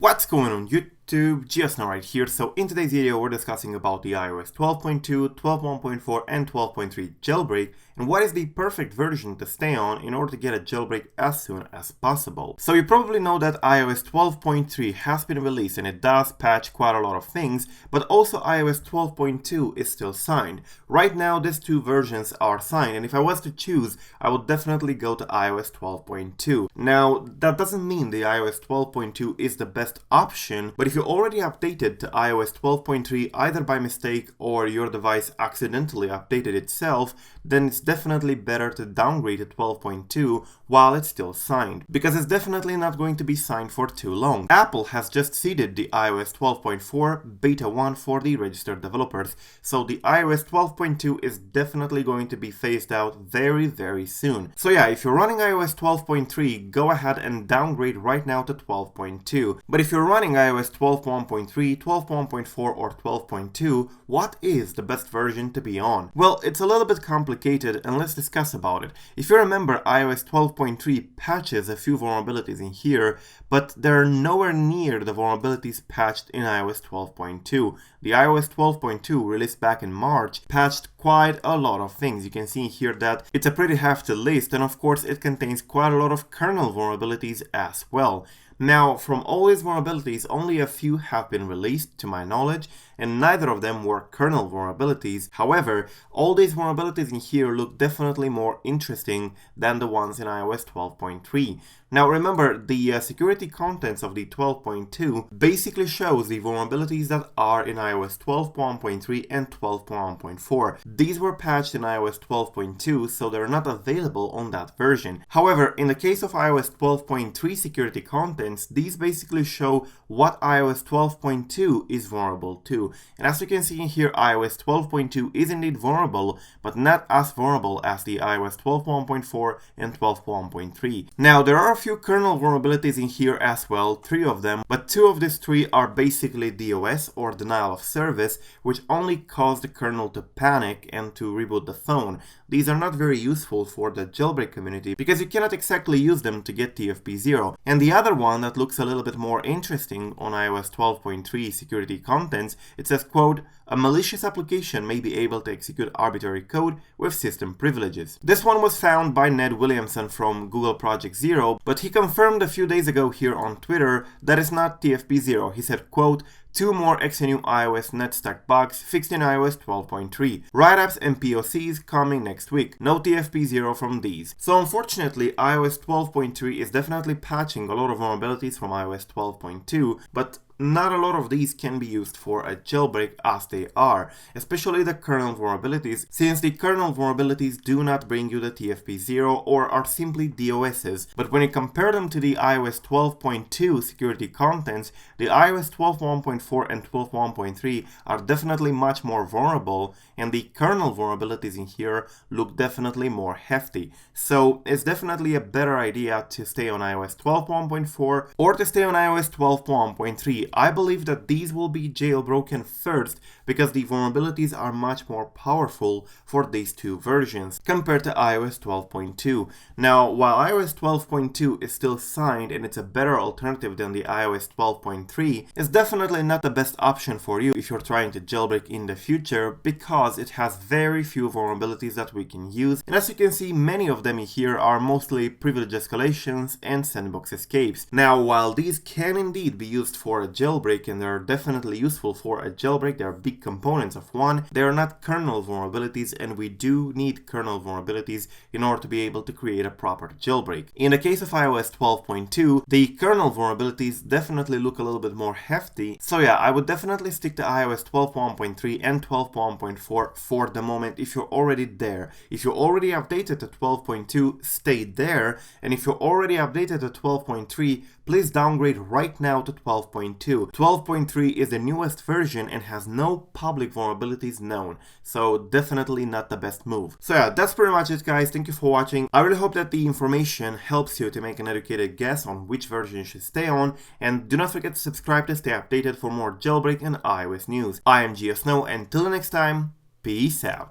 What's going on YouTube? Geosnow right here. So in today's video we're discussing about the iOS 12.2, 12.1.4 and 12.3 jailbreak and what is the perfect version to stay on in order to get a jailbreak as soon as possible. So you probably know that iOS 12.3 has been released and it does patch quite a lot of things, but also iOS 12.2 is still signed. Right now these two versions are signed, and if I was to choose I would definitely go to iOS 12.2. Now that doesn't mean the iOS 12.2 is the best option, but if you already updated to iOS 12.3 either by mistake or your device accidentally updated itself, then it's definitely better to downgrade to 12.2 while it's still signed, because it's definitely not going to be signed for too long. Apple has just seeded the iOS 12.4 beta 1 for the registered developers, so the iOS 12.2 is definitely going to be phased out very soon. So yeah, if you're running iOS 12.3, go ahead and downgrade right now to 12.2. But if you're running iOS 12.1.3, 12.1.4 or 12.2, what is the best version to be on? Well, it's a little bit complicated and let's discuss about it. If you remember, iOS 12.3 patches a few vulnerabilities in here, but they're nowhere near the vulnerabilities patched in iOS 12.2. The iOS 12.2 released back in March patched quite a lot of things. You can see here that it's a pretty hefty list, and of course it contains quite a lot of kernel vulnerabilities as well. Now, from all these vulnerabilities, only a few have been released to my knowledge, and neither of them were kernel vulnerabilities. However, all these vulnerabilities in here look definitely more interesting than the ones in iOS 12.3. Now remember, the security contents of the 12.2 basically shows the vulnerabilities that are in iOS 12.1.3 and 12.1.4. These were patched in iOS 12.2, so they're not available on that version. However, in the case of iOS 12.3 security contents, these basically show what iOS 12.2 is vulnerable to. And as you can see in here, iOS 12.2 is indeed vulnerable, but not as vulnerable as the iOS 12.1.4 and 12.1.3. Now, there are a few kernel vulnerabilities in here as well, 3 of them, but 2 of these 3 are basically DOS or denial of service, which only cause the kernel to panic and to reboot the phone. These are not very useful for the jailbreak community because you cannot exactly use them to get TFP0. And the other one that looks a little bit more interesting on iOS 12.3 security contents, it says, quote, "A malicious application may be able to execute arbitrary code with system privileges." This one was found by Ned Williamson from Google Project Zero, but he confirmed a few days ago here on Twitter that it's not TFP0. He said, quote, "2 more XNU iOS NetStack bugs fixed in iOS 12.3. Write-ups and POCs coming next week. No TFP0 from these." So unfortunately, iOS 12.3 is definitely patching a lot of vulnerabilities from iOS 12.2, but not a lot of these can be used for a jailbreak as they are, especially the kernel vulnerabilities, since the kernel vulnerabilities do not bring you the TFP0 or are simply DOSs. But when you compare them to the iOS 12.2 security contents, the iOS 12.1.4 and 12.1.3 are definitely much more vulnerable, and the kernel vulnerabilities in here look definitely more hefty. So it's definitely a better idea to stay on iOS 12.1.4 or to stay on iOS 12.1.3. I believe that these will be jailbroken first because the vulnerabilities are much more powerful for these two versions compared to iOS 12.2. Now, while iOS 12.2 is still signed and it's a better alternative than the iOS 12.3, it's definitely not the best option for you if you're trying to jailbreak in the future because it has very few vulnerabilities that we can use. And as you can see, many of them here are mostly privilege escalations and sandbox escapes. Now, while these can indeed be used for a jailbreak and they're definitely useful for a jailbreak, they're big components of one, they are not kernel vulnerabilities, and we do need kernel vulnerabilities in order to be able to create a proper jailbreak. In the case of iOS 12.2, the kernel vulnerabilities definitely look a little bit more hefty, so yeah, I would definitely stick to iOS 12.1.3 and 12.1.4 for the moment if you're already there. If you're already updated to 12.2, stay there, and if you're already updated to 12.3, please downgrade right now to 12.2. 12.3 is the newest version and has no public vulnerabilities known, so definitely not the best move. So yeah, that's pretty much it guys, thank you for watching. I really hope that the information helps you to make an educated guess on which version you should stay on, and do not forget to subscribe to stay updated for more jailbreak and iOS news. I am Geosnow, and till the next time, peace out.